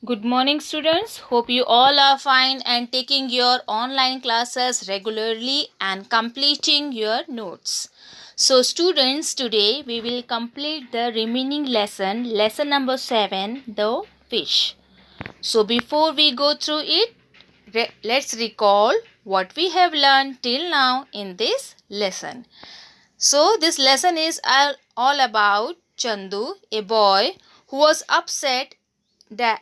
Good morning, students. Hope you all are fine and taking your online classes regularly and completing your notes. So, students, today we will complete the remaining lesson number 7, the fish. So, before we go through it, let's recall what we have learned till now in this lesson. So, this lesson is all about Chandu, a boy who was upset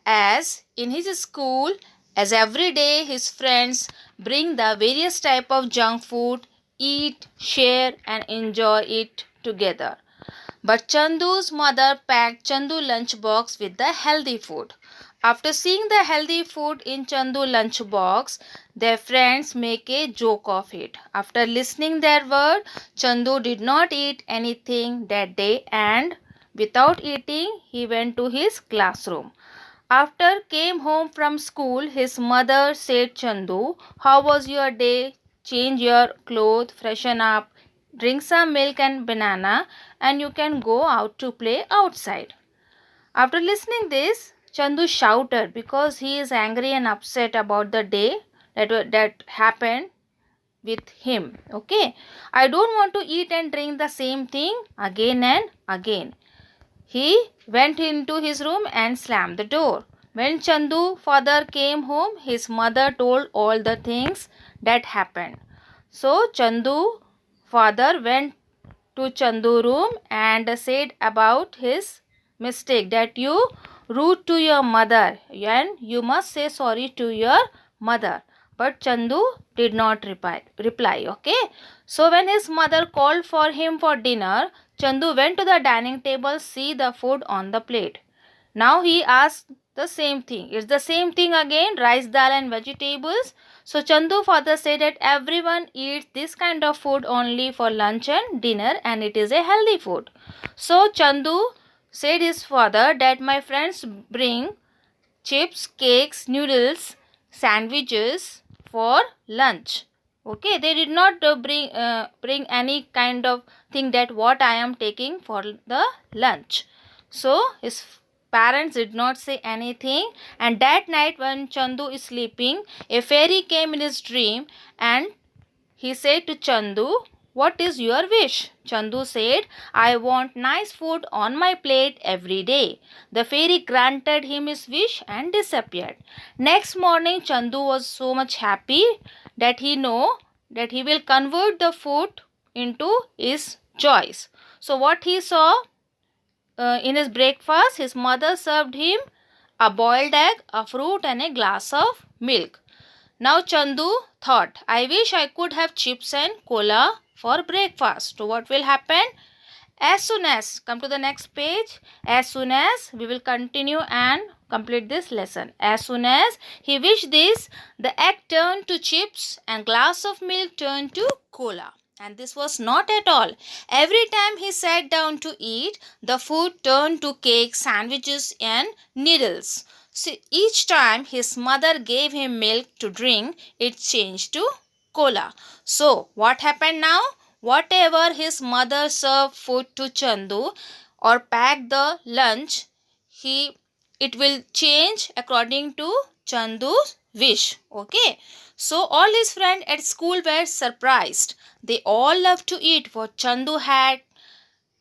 as in his school, as every day his friends bring the various type of junk food, eat, share and enjoy it together. But Chandu's mother packed Chandu lunchbox with the healthy food. After seeing the healthy food in Chandu lunchbox, their friends make a joke of it. After listening their word, Chandu did not eat anything that day, and without eating he went to his classroom. After came home from school, his mother said, Chandu, how was your day? Change your clothes, freshen up, drink some milk and banana, and you can go out to play outside. After listening this, Chandu shouted because he is angry and upset about the day that happened with him. Okay, I don't want to eat and drink the same thing again and again. He went into his room and slammed the door. When Chandu father came home, his mother told all the things that happened. So Chandu father went to Chandu room and said about his mistake that you rude to your mother and you must say sorry to your mother. But Chandu did not reply. Okay. So when his mother called for him for dinner, Chandu went to the dining table, see the food on the plate. Now he asked the same thing. It's the same thing again, rice, dal and vegetables. So Chandu father said that everyone eats this kind of food only for lunch and dinner and it is a healthy food. So Chandu said his father that my friends bring chips, cakes, noodles, sandwiches for lunch. Okay, they did not bring any kind of thing that what I am taking for the lunch. So his parents did not say anything, and that night when Chandu is sleeping, a fairy came in his dream and he said to Chandu, what is your wish? Chandu said, I want nice food on my plate every day. The fairy granted him his wish and disappeared. Next morning, Chandu was so much happy that he know that he will convert the food into his choice. So what he saw in his breakfast, his mother served him a boiled egg, a fruit and a glass of milk. Now Chandu thought, I wish I could have chips and cola for breakfast. So what will happen? As soon as, come to the next page, as soon as we will continue and complete this lesson. As soon as he wished this, the egg turned to chips and glass of milk turned to cola. And this was not at all. Every time he sat down to eat, the food turned to cake, sandwiches and needles. So each time his mother gave him milk to drink, it changed to cola. So what happened now? Whatever his mother served food to Chandu or packed the lunch, it will change according to Chandu's wish. Okay. So all his friends at school were surprised. They all loved to eat what Chandu had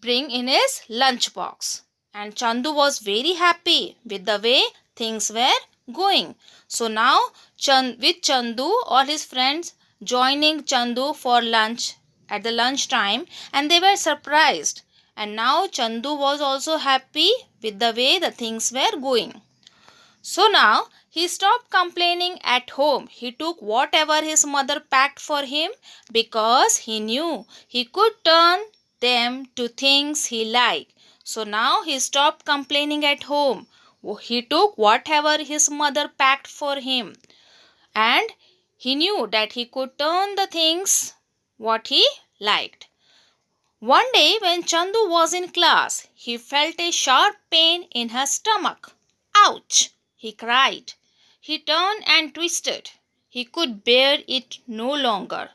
bring in his lunch box. And Chandu was very happy with the way things were going. So now with Chandu, all his friends joining Chandu for lunch at the lunch time, and they were surprised. And now Chandu was also happy with the way the things were going. So now he stopped complaining at home. He took whatever his mother packed for him because he knew he could turn them to things he liked. So now he stopped complaining at home. He took whatever his mother packed for him and he knew that he could turn the things what he liked. One day when Chandu was in class, he felt a sharp pain in her stomach. Ouch! He cried. He turned and twisted. He could bear it no longer.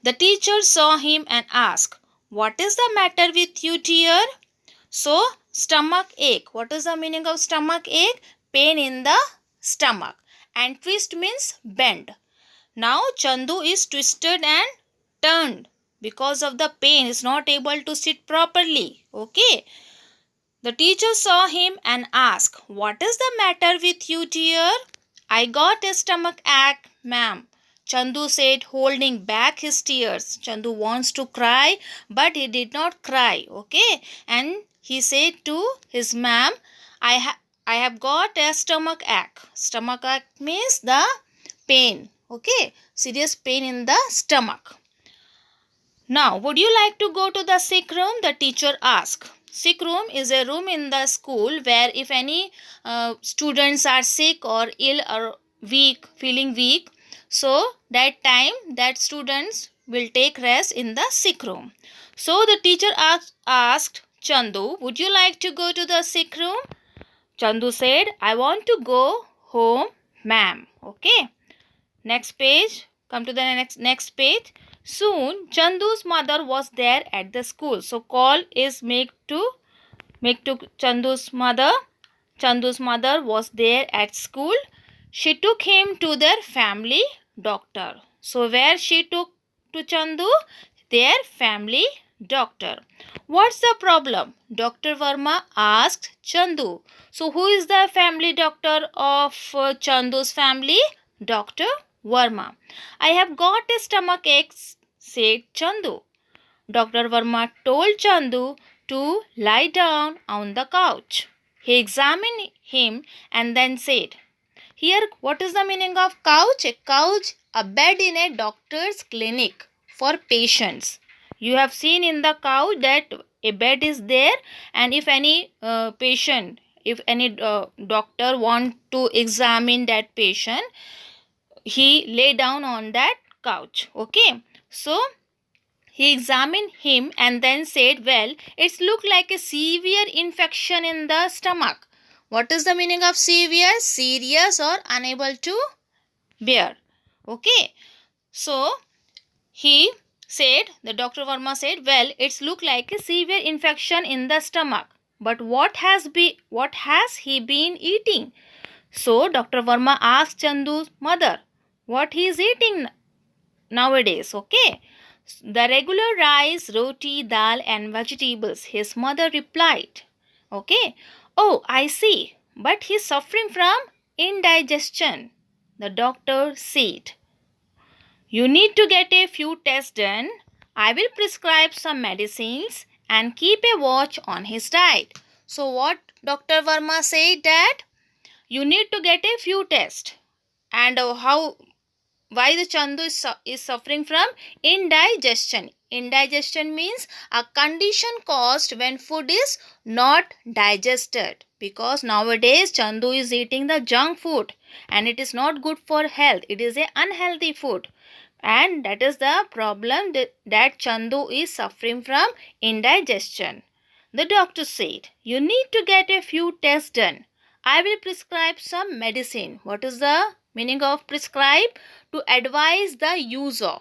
The teacher saw him and asked, what is the matter with you, dear? So, stomach ache. What is the meaning of stomach ache? Pain in the stomach, and twist means bend. Now Chandu is twisted and turned because of the pain, is not able to sit properly. Okay. The teacher saw him and asked, "What is the matter with you, dear?" "I got a stomach ache, ma'am," Chandu said, holding back his tears. Chandu wants to cry, but he did not cry. Okay. And he said to his ma'am, I have got a stomach ache. Stomach ache means the pain. Okay. Serious pain in the stomach. "Now, would you like to go to the sick room?" the teacher asked. Sick room is a room in the school where if any students are sick or ill or weak, feeling weak, so that time that students will take rest in the sick room. So the teacher asked Chandu, "Would you like to go to the sick room?" Chandu said, "I want to go home, ma'am." Okay. Next page. Come to the next page. Soon Chandu's mother was there at the school. So call is make to Chandu's mother. Chandu's mother was there at school. She took him to their family doctor. So where she took to Chandu? Their family doctor. "What's the problem?" Dr. Verma asked Chandu. So who is the family doctor of Chandu's family? Dr. Verma. "I have got a stomach ache," said Chandu. Dr. Verma told Chandu to lie down on the couch. He examined him and then said, "Here, what is the meaning of couch?" A couch, a bed in a doctor's clinic for patients. You have seen in the couch that a bed is there, and if any patient, if any doctor want to examine that patient, he lay down on that couch. Okay. So he examined him and then said, "Well, it's looked like a severe infection in the stomach." What is the meaning of severe? Serious or unable to bear. Okay. So he said, the Dr. Verma said, "Well, it's looked like a severe infection in the stomach. But what has he been eating?" So Dr. Verma asked Chandu's mother what he is eating nowadays. Okay. "The regular rice, roti, dal and vegetables," his mother replied. Okay. "Oh, I see. But he's suffering from indigestion," the doctor said. "You need to get a few tests done. I will prescribe some medicines and keep a watch on his diet." So what Dr. Verma said that you need to get a few tests. And why the Chandu is suffering from indigestion. Indigestion means a condition caused when food is not digested. Because nowadays Chandu is eating the junk food and it is not good for health. It is a unhealthy food. And that is the problem that Chandu is suffering from indigestion. The doctor said, "You need to get a few tests done. I will prescribe some medicine." What is the meaning of prescribe? To advise the use of.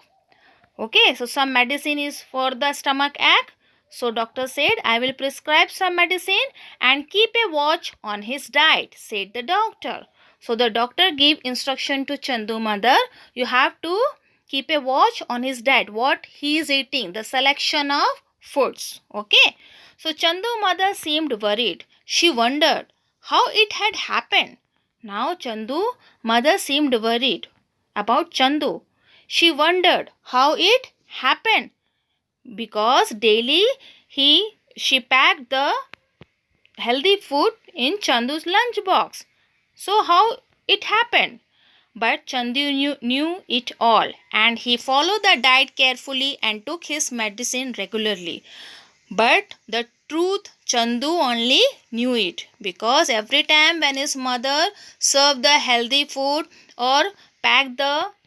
Okay, so some medicine is for the stomach ache. So doctor said, "I will prescribe some medicine and keep a watch on his diet," said the doctor. So the doctor gave instruction to Chandu mother, you have to keep a watch on his diet, what he is eating, the selection of foods. Okay. So Chandu mother seemed worried. She wondered how it had happened. Now Chandu mother seemed worried about Chandu. She wondered how it happened because daily she packed the healthy food in Chandu's lunch box. So how it happened? But Chandu knew it all and he followed the diet carefully and took his medicine regularly. But the truth, Chandu only knew it, because every time when his mother served the healthy food or packed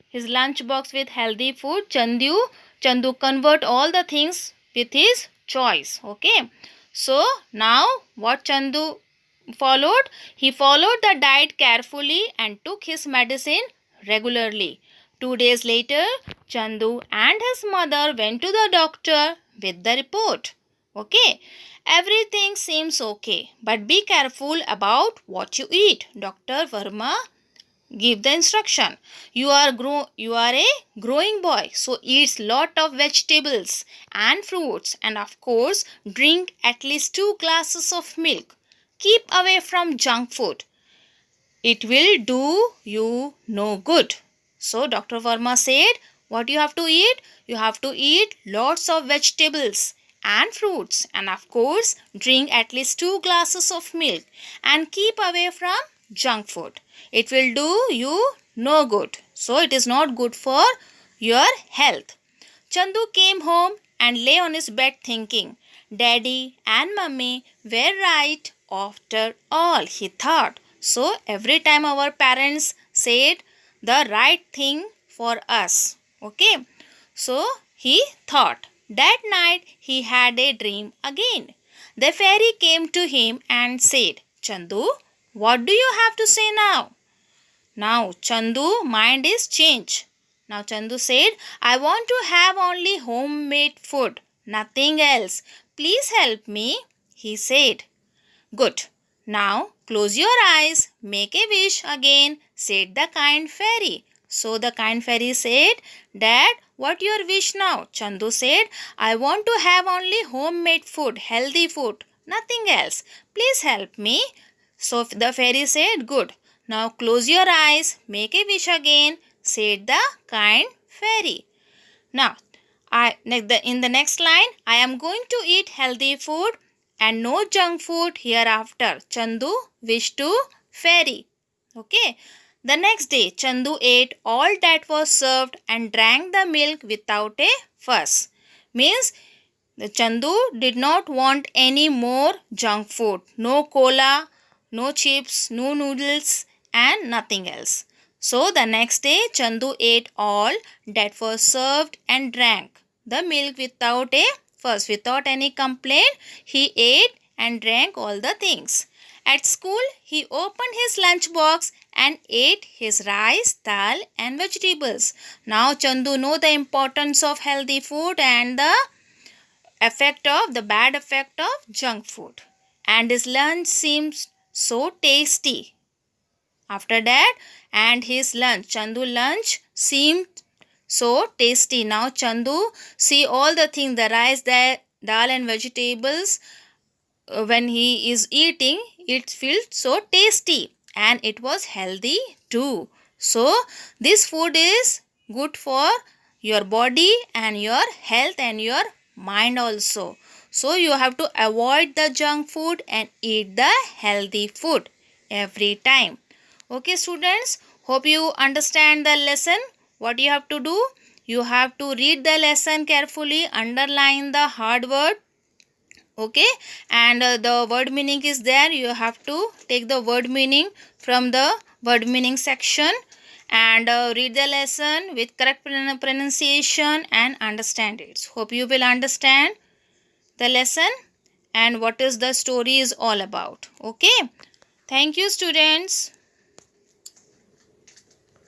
his lunch box with healthy food, Chandu convert all the things with his choice. Okay. So now what Chandu followed? He followed the diet carefully and took his medicine regularly. 2 days later, Chandu and his mother went to the doctor with the report. Okay, everything seems okay, but be careful about what you eat, Dr. Verma give the instruction. You are a growing boy, so eats lot of vegetables and fruits, and of course drink at least 2 glasses of milk. Keep away from junk food. It will do you no good. So Dr. Verma said, what you have to eat? You have to eat lots of vegetables and fruits, and of course drink at least 2 glasses of milk, and keep away from junk food. It will do you no good. So it is not good for your health. Chandu came home and lay on his bed thinking, Daddy and Mummy were right after all, he thought. So every time our parents said the right thing for us. Okay. So he thought. That night he had a dream again. The fairy came to him and said, Chandu, what do you have to say now? Now Chandu mind is changed. Now Chandu said, I want to have only homemade food, nothing else. Please help me, he said. Good. Now close your eyes, make a wish again, said the kind fairy. So the kind fairy said, Dad, what your wish now? Chandu said, I want to have only homemade food, healthy food, nothing else. Please help me. So the fairy said, Good. Now close your eyes, make a wish again, said the kind fairy. Now, in the next line, I am going to eat healthy food and no junk food hereafter. Chandu wished to fairy. Okay. The next day, Chandu ate all that was served and drank the milk without a fuss. Means, the Chandu did not want any more junk food. No cola, no chips, no noodles, and nothing else. So the next day Chandu ate all that was served and drank the milk without a fuss, without any complaint. He ate and drank all the things. At school he opened his lunch box and ate his rice, dal and vegetables. Now Chandu know the importance of healthy food and the bad effect of junk food. And his lunch seems so tasty. After that, and his lunch, Chandu lunch seemed so tasty. Now Chandu see all the things, the rice, the dal and vegetables. When he is eating, it feels so tasty and it was healthy too. So this food is good for your body and your health and your mind also. So you have to avoid the junk food and eat the healthy food every time. Okay students, hope you understand the lesson. What you have to do? You have to read the lesson carefully, underline the hard word. Okay, and the word meaning is there. You have to take the word meaning from the word meaning section and read the lesson with correct pronunciation and understand it. Hope you will understand the lesson and what is the story is all about. Okay, thank you students.